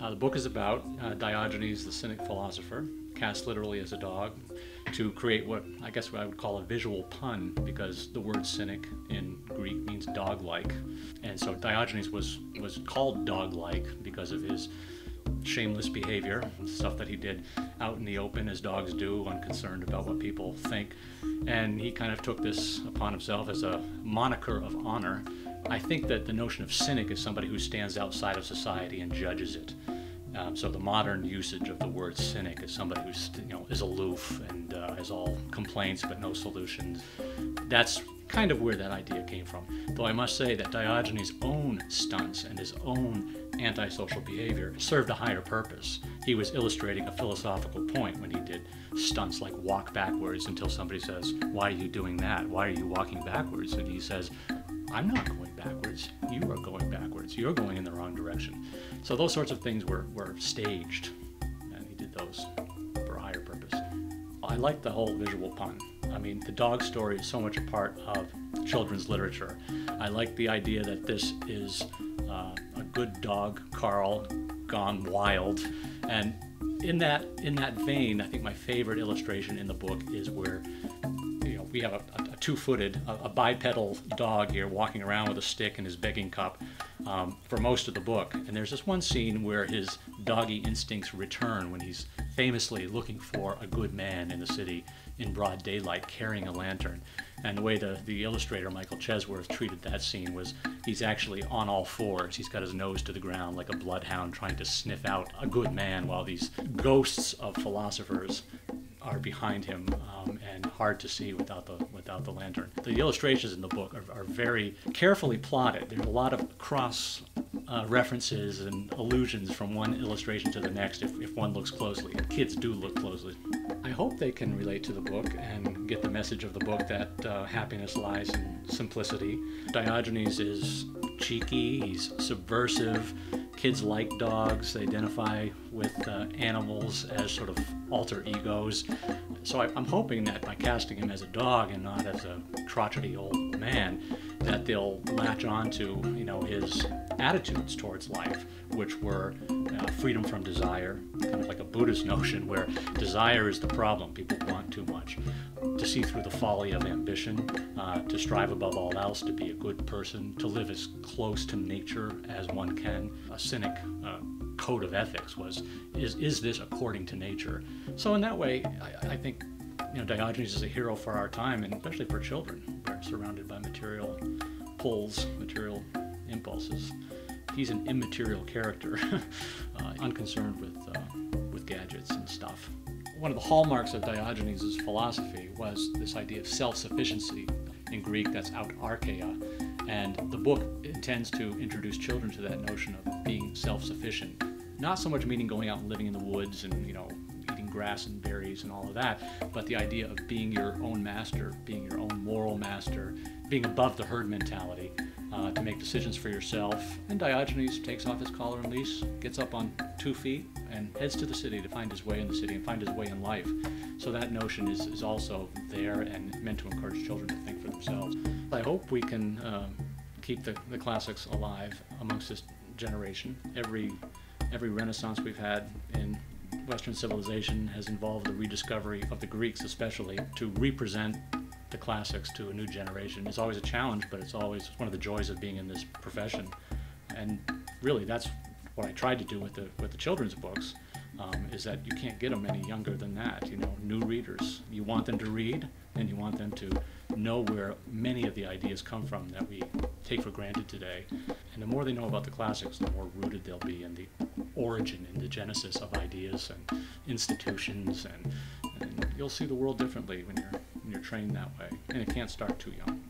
The book is about Diogenes, the Cynic philosopher, cast literally as a dog, to create what I guess what I would call a visual pun, because the word cynic in Greek means dog-like. And so Diogenes was called dog-like because of his shameless behavior, stuff that he did out in the open as dogs do, unconcerned about what people think. And he kind of took this upon himself as a moniker of honor. I think that the notion of cynic is somebody who stands outside of society and judges it. So the modern usage of the word cynic is somebody who's, is aloof and has all complaints but no solutions. That's kind of where that idea came from. Though I must say that Diogenes' own stunts and his own antisocial behavior served a higher purpose. He was illustrating a philosophical point when he did stunts like walk backwards until somebody says, "Why are you doing that? Why are you walking backwards?" And he says, "I'm not going backwards. You are going backwards. You're going in the wrong direction." So those sorts of things were staged, and he did those for a higher purpose. I like the whole visual pun. I mean, the dog story is so much a part of children's literature. I like the idea that this is a good dog, Carl, gone wild. And in that vein, I think my favorite illustration in the book is where we have a two-footed, a bipedal dog here walking around with a stick in his begging cup for most of the book. And there's this one scene where his doggy instincts return when he's famously looking for a good man in the city in broad daylight carrying a lantern. And the way the illustrator, Michael Chesworth, treated that scene was he's actually on all fours. He's got his nose to the ground like a bloodhound trying to sniff out a good man while these ghosts of philosophers are behind him and hard to see without the lantern. The illustrations in the book are very carefully plotted. There's a lot of cross references and allusions from one illustration to the next if one looks closely, and kids do look closely. I hope they can relate to the book and get the message of the book that happiness lies in simplicity. Diogenes is cheeky, he's subversive. Kids like dogs, they identify with animals as sort of alter egos. So I'm hoping that by casting him as a dog and not as a crotchety old man, that they'll latch on to his attitudes towards life, which were freedom from desire, kind of like a Buddhist notion where desire is the problem. People want too much. To see through the folly of ambition, to strive above all else, to be a good person, to live as close to nature as one can. A Cynic code of ethics is this according to nature? So in that way, I think Diogenes is a hero for our time, and especially for children. We're surrounded by material pulls, material impulses. He's an immaterial character, unconcerned with gadgets and stuff. One of the hallmarks of Diogenes' philosophy was this idea of self-sufficiency. In Greek, that's autarkeia. And the book intends to introduce children to that notion of being self-sufficient. Not so much meaning going out and living in the woods and, eating grass and berries and all of that, but the idea of being your own master, being your own moral master, being above the herd mentality, to make decisions for yourself. And Diogenes takes off his collar and leash, gets up on 2 feet, and heads to the city to find his way in the city and find his way in life. So that notion is also there and meant to encourage children to think for themselves. I hope we can keep the classics alive amongst this generation. Every Renaissance we've had in Western civilization has involved the rediscovery of the Greeks, especially, to represent the classics to a new generation. It's always a challenge, but it's always one of the joys of being in this profession. And really, that's what I tried to do with the children's books, is that you can't get them any younger than that. New readers. You want them to read, and you want them to know where many of the ideas come from that we take for granted today. And the more they know about the classics, the more rooted they'll be in the origin and the genesis of ideas and institutions, and you'll see the world differently when you're trained that way. And it can't start too young.